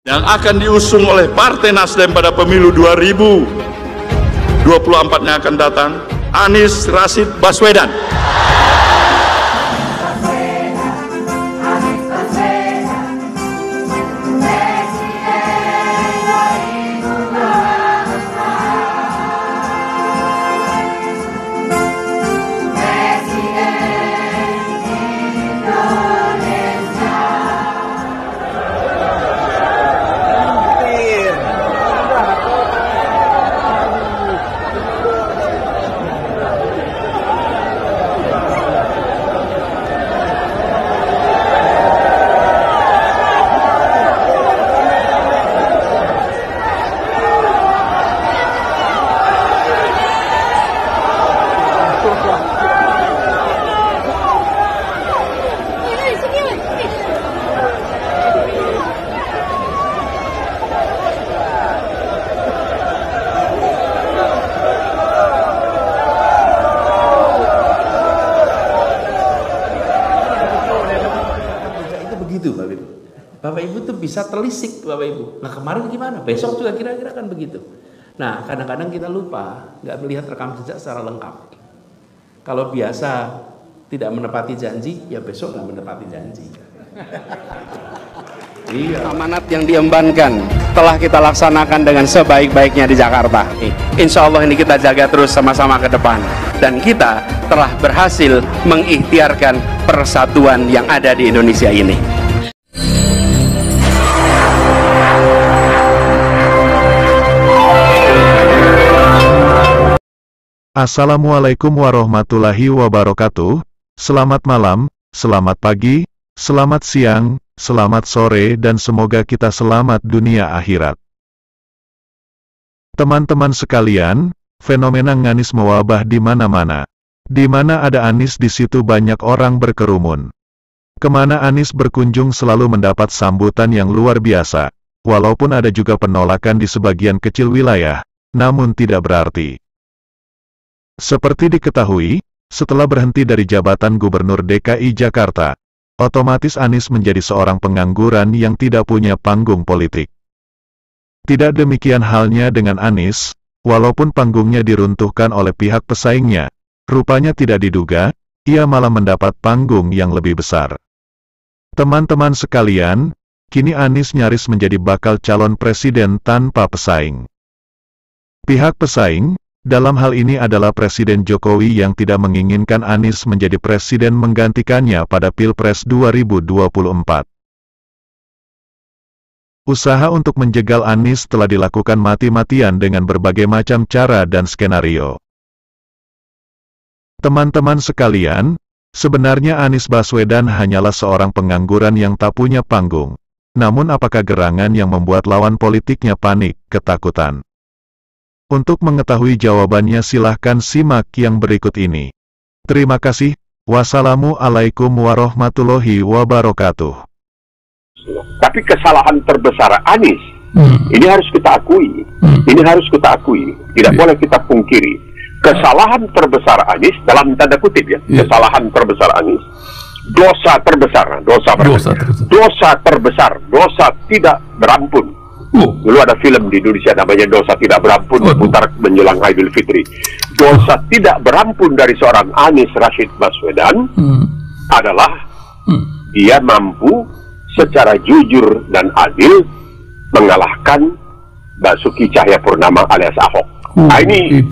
yang akan diusung oleh Partai Nasdem pada pemilu 2024 yang akan datang, Anies Rashid Baswedan. Begitu Bapak Ibu. Bapak Ibu tuh bisa telisik Bapak Ibu. Nah kemarin gimana? Besok juga kira-kira kan begitu. Nah kadang-kadang kita lupa nggak melihat rekam jejak secara lengkap. Kalau biasa tidak menepati janji, ya besok nggak menepati janji. Iya. Amanat yang diembankan telah kita laksanakan dengan sebaik-baiknya di Jakarta. Insya Allah ini kita jaga terus sama-sama ke depan. Dan kita telah berhasil mengikhtiarkan persatuan yang ada di Indonesia ini. Assalamualaikum warahmatullahi wabarakatuh. Selamat malam, selamat pagi, selamat siang, selamat sore, dan semoga kita selamat dunia akhirat. Teman-teman sekalian, fenomena Anies mewabah di mana-mana. Di mana ada Anies, di situ banyak orang berkerumun. Kemana Anies berkunjung selalu mendapat sambutan yang luar biasa. Walaupun ada juga penolakan di sebagian kecil wilayah, namun tidak berarti. Seperti diketahui, setelah berhenti dari jabatan Gubernur DKI Jakarta, otomatis Anies menjadi seorang pengangguran yang tidak punya panggung politik. Tidak demikian halnya dengan Anies, walaupun panggungnya diruntuhkan oleh pihak pesaingnya, rupanya tidak diduga, ia malah mendapat panggung yang lebih besar. Teman-teman sekalian, kini Anies nyaris menjadi bakal calon presiden tanpa pesaing. Pihak pesaing, dalam hal ini adalah Presiden Jokowi yang tidak menginginkan Anies menjadi presiden menggantikannya pada Pilpres 2024. Usaha untuk menjegal Anies telah dilakukan mati-matian dengan berbagai macam cara dan skenario. Teman-teman sekalian, sebenarnya Anies Baswedan hanyalah seorang pengangguran yang tak punya panggung. Namun apakah gerangan yang membuat lawan politiknya panik, ketakutan? Untuk mengetahui jawabannya silahkan simak yang berikut ini. Terima kasih. Wassalamualaikum warahmatullahi wabarakatuh. Tapi kesalahan terbesar Anies, ini harus kita akui. Ini harus kita akui. Tidak boleh kita pungkiri. Kesalahan terbesar Anies, dalam tanda kutip ya, kesalahan terbesar Anies, dosa terbesar, dosa tidak berampun. Dulu ada film di Indonesia namanya Dosa Tidak Berampun, diputar menjelang Idul Fitri. Dosa tidak berampun dari seorang Anies Rashid Baswedan adalah dia mampu secara jujur dan adil mengalahkan Basuki Cahayapurnama alias Ahok. Nah, ini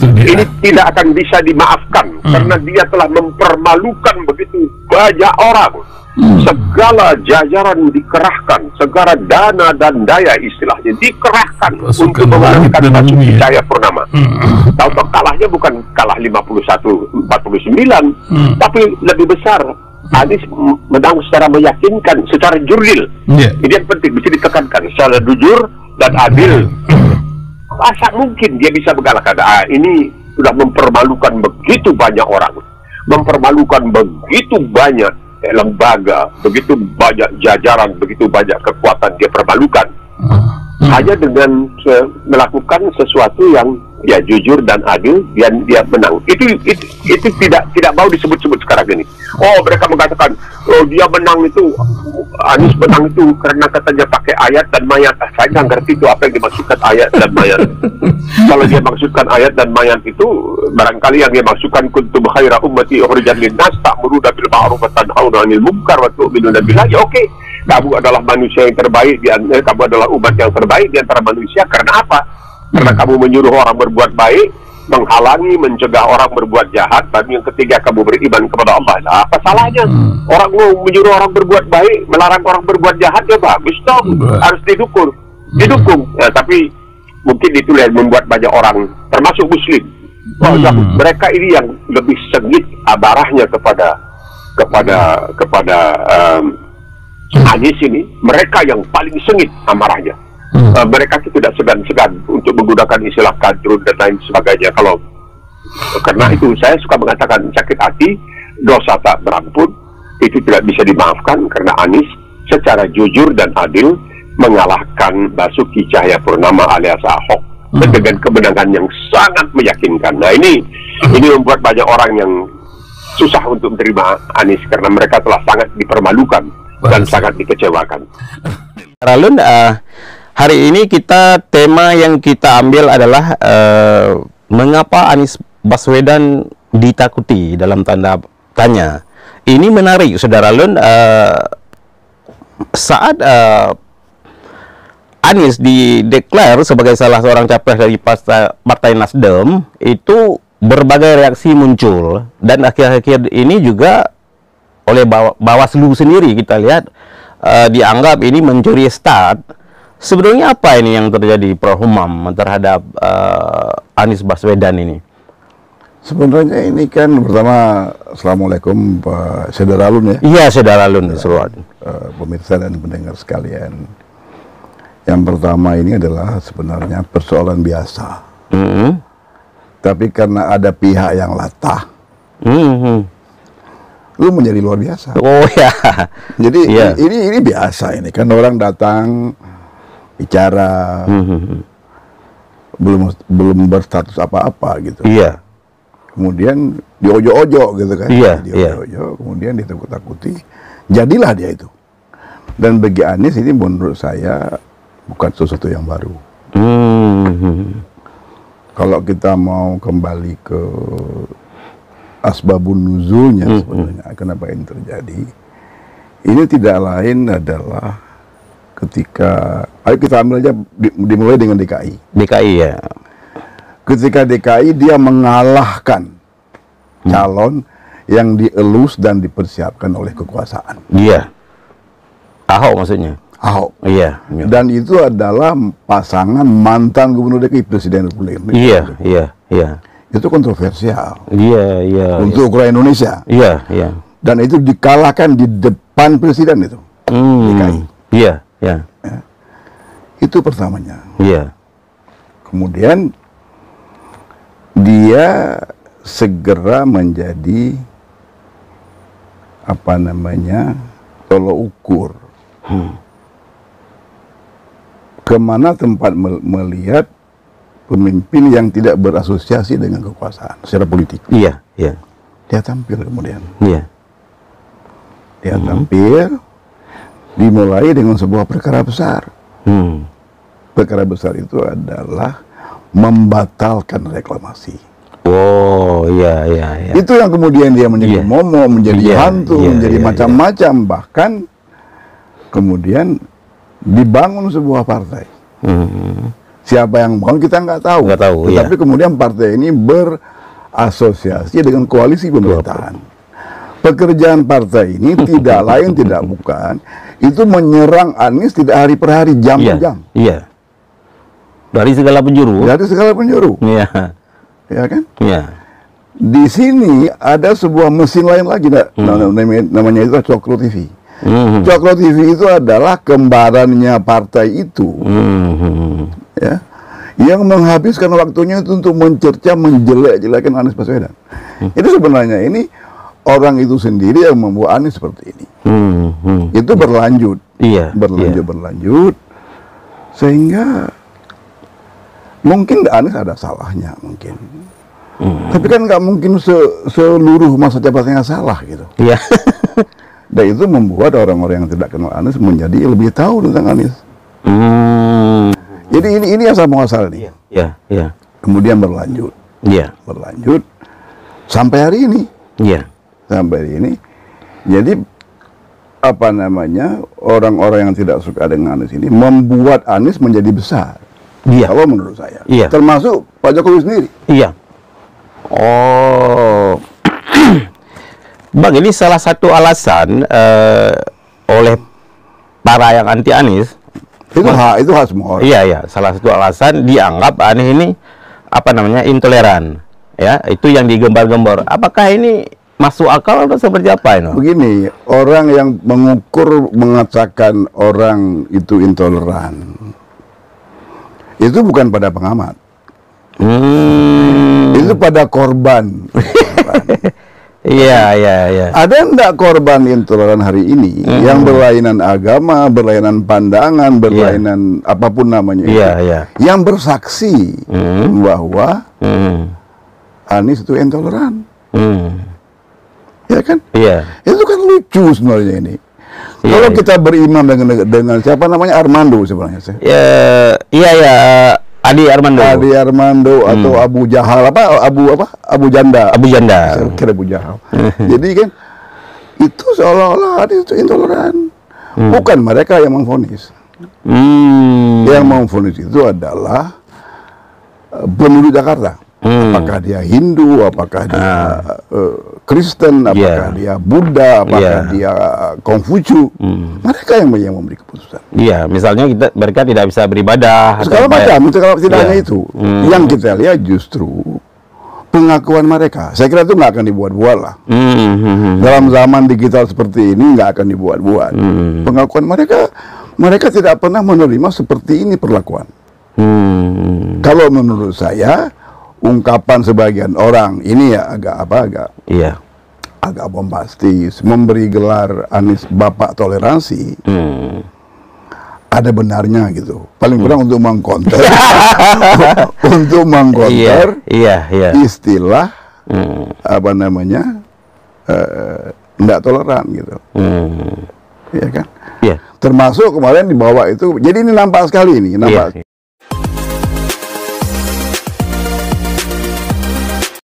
tidak akan bisa dimaafkan karena dia telah mempermalukan begitu banyak orang. Segala jajaran dikerahkan, segala dana dan daya istilahnya dikerahkan untuk memenangkan Basuki Cahayapurnama. Tahu-tahu kalahnya bukan kalah 51-49, tapi lebih besar. Anies menang secara meyakinkan, secara jurdil. Ini yang penting, bisa ditekankan secara jujur dan adil. Masa mungkin dia bisa mengalahkan? Ini sudah mempermalukan begitu banyak orang, mempermalukan begitu banyak lembaga, begitu banyak jajaran, begitu banyak kekuatan dia permalukan hanya dengan melakukan sesuatu yang dia jujur dan adil, dan dia menang. Itu tidak mau disebut-sebut sekarang ini. Oh, mereka mengatakan, oh dia menang itu, Anies menang itu karena katanya pakai ayat dan mayat. Saya nggak ngerti itu apa yang dimaksudkan ayat dan mayat. Kalau dia maksudkan ayat dan mayat itu, barangkali yang dia maksudkan kuntum khaira ummati ukhrijat linnas ta'muruna bil ma'ruf wa tanhauna 'anil munkar wa tu'minuna billah. Ya oke. Kamu adalah manusia yang terbaik, kamu adalah umat yang terbaik di antara manusia. Karena apa? Karena kamu menyuruh orang berbuat baik, menghalangi, mencegah orang berbuat jahat, dan yang ketiga kamu beriman kepada Allah. Nah, apa salahnya? Orang mau menyuruh orang berbuat baik, melarang orang berbuat jahat, ya bagus dong, harus didukung. Ya, tapi mungkin itu yang membuat banyak orang, termasuk Muslim, mereka ini yang lebih sengit amarahnya kepada Anies ini, mereka yang paling sengit amarahnya. Mereka tidak segan-segan untuk menggunakan istilah kadrun dan lain sebagainya. Karena itu saya suka mengatakan sakit hati, dosa tak berampun, itu tidak bisa dimaafkan karena Anies secara jujur dan adil mengalahkan Basuki Cahayapurnama alias Ahok dengan kemenangan yang sangat meyakinkan. Nah ini membuat banyak orang yang susah untuk menerima Anies karena mereka telah sangat dipermalukan dan sangat dikecewakan. Ralun, hari ini tema yang kita ambil adalah mengapa Anies Baswedan ditakuti dalam tanda tanya. Ini menarik, Saudara Lun. Saat Anies dideklar sebagai salah seorang capres dari Partai Nasdem, itu berbagai reaksi muncul, dan akhir-akhir ini juga oleh Bawaslu sendiri kita lihat dianggap ini mencuri start. Sebenarnya apa ini yang terjadi, Prof. Humam, terhadap Anies Baswedan ini? Sebenarnya ini kan pertama, Assalamualaikum Pak Saudara Lun ya. Iya, Saudara Lun, pemirsa dan pendengar sekalian. Yang pertama ini adalah sebenarnya persoalan biasa. Tapi karena ada pihak yang latah, lu menjadi luar biasa. Oh ya. Jadi ini biasa ini kan, orang datang bicara belum berstatus apa-apa gitu. Iya. Kemudian diojo-ojo gitu kan. Iya. Diojo-ojo, kemudian ditakut-takuti. Jadilah dia itu. Dan bagi Anies ini menurut saya bukan sesuatu yang baru. Kalau kita mau kembali ke asbabun nuzulnya sebenarnya, kenapa ini terjadi, ini tidak lain adalah ketika, ayo kita ambil aja dimulai dengan DKI. DKI ya. Ketika DKI dia mengalahkan calon yang dielus dan dipersiapkan oleh kekuasaan. Iya. Ahok maksudnya. Ahok. Iya. Dan itu adalah pasangan mantan gubernur DKI, Presiden Republik Indonesia. Iya. Itu kontroversial. Iya. Untuk ukuran Indonesia. Iya. Dan itu dikalahkan di depan presiden itu. DKI. Iya. Itu pertamanya. Iya. Kemudian dia segera menjadi tolok ukur. Kemana tempat melihat pemimpin yang tidak berasosiasi dengan kekuasaan secara politik. Iya. Dia tampil kemudian. Iya. Dia tampil, dimulai dengan sebuah perkara besar. Perkara besar itu adalah membatalkan reklamasi. Oh, iya. Itu yang kemudian dia menjadi momok, menjadi hantu, menjadi macam-macam. Bahkan kemudian dibangun sebuah partai. Siapa yang bangun kita nggak tahu. Tetapi kemudian partai ini berasosiasi dengan koalisi pemerintahan. Pekerjaan partai ini tidak lain tidak bukan itu menyerang Anies tidak hari per hari, jam per jam. Iya. Dari segala penjuru. Iya. Ya kan? Iya. Di sini ada sebuah mesin lain lagi, namanya itu Cokro TV. Cokro TV itu adalah kembarannya partai itu, ya, yang menghabiskan waktunya itu untuk mencerca, menjelek-jelekan Anies Baswedan. Itu sebenarnya ini orang itu sendiri yang membuat Anies seperti ini. Itu berlanjut, berlanjut, sehingga Mungkin Anies ada salahnya mungkin. Tapi kan nggak mungkin seluruh masa jabatannya salah gitu. Iya. Dan itu membuat orang-orang yang tidak kenal Anies menjadi lebih tahu tentang Anies. Jadi ini asal muasal nih. Iya, iya. Kemudian berlanjut. Iya. Berlanjut sampai hari ini. Iya. Sampai hari ini. Jadi apa namanya, orang-orang yang tidak suka dengan Anies ini membuat Anies menjadi besar. Iya. Kalau menurut saya. Iya. Termasuk Pak Jokowi sendiri. Iya. Oh. Bang, ini salah satu alasan oleh para yang anti Anies. Itu hak semua orang. Iya, iya. Salah satu alasan dianggap Anies ini apa namanya, intoleran. Ya, itu yang digembar-gembar. Apakah ini masuk akal atau seperti apa ini? Begini, orang yang mengatakan orang itu intoleran, itu bukan pada pengamat. Itu pada korban. Iya, iya, iya. Ada enggak korban intoleran hari ini yang berlainan agama, berlainan pandangan, berlainan apapun namanya itu, yang bersaksi bahwa Anies itu intoleran. Ya kan? Iya. Itu kan lucu sebenarnya ini. Kalau kita berimam dengan siapa namanya, Armando sebenarnya. Iya, Adi Armando atau Abu Jahal Abu Janda. Saya kira Abu Jahal. Jadi kan itu seolah-olah Adi itu intoleran. Bukan mereka yang memvonis. Yang memvonis itu adalah penduduk Jakarta. Apakah dia Hindu, apakah dia Kristen, apakah dia Buddha, apakah dia Konghucu. Mereka yang memberi keputusan. Iya, misalnya mereka tidak bisa beribadah. Segala macam, tidak hanya itu. Yang kita lihat justru pengakuan mereka. Saya kira itu nggak akan dibuat-buat lah. Dalam zaman digital seperti ini nggak akan dibuat-buat. Pengakuan mereka tidak pernah menerima seperti ini perlakuan. Kalau menurut saya, ungkapan sebagian orang ini ya agak bombastis, memberi gelar Anies Bapak Toleransi. Ada benarnya gitu. Paling kurang untuk mengkonter istilah apa namanya, tidak toleran gitu. Iya kan? Iya. Termasuk kemarin dibawa itu. Jadi ini nampak sekali ini, nampak.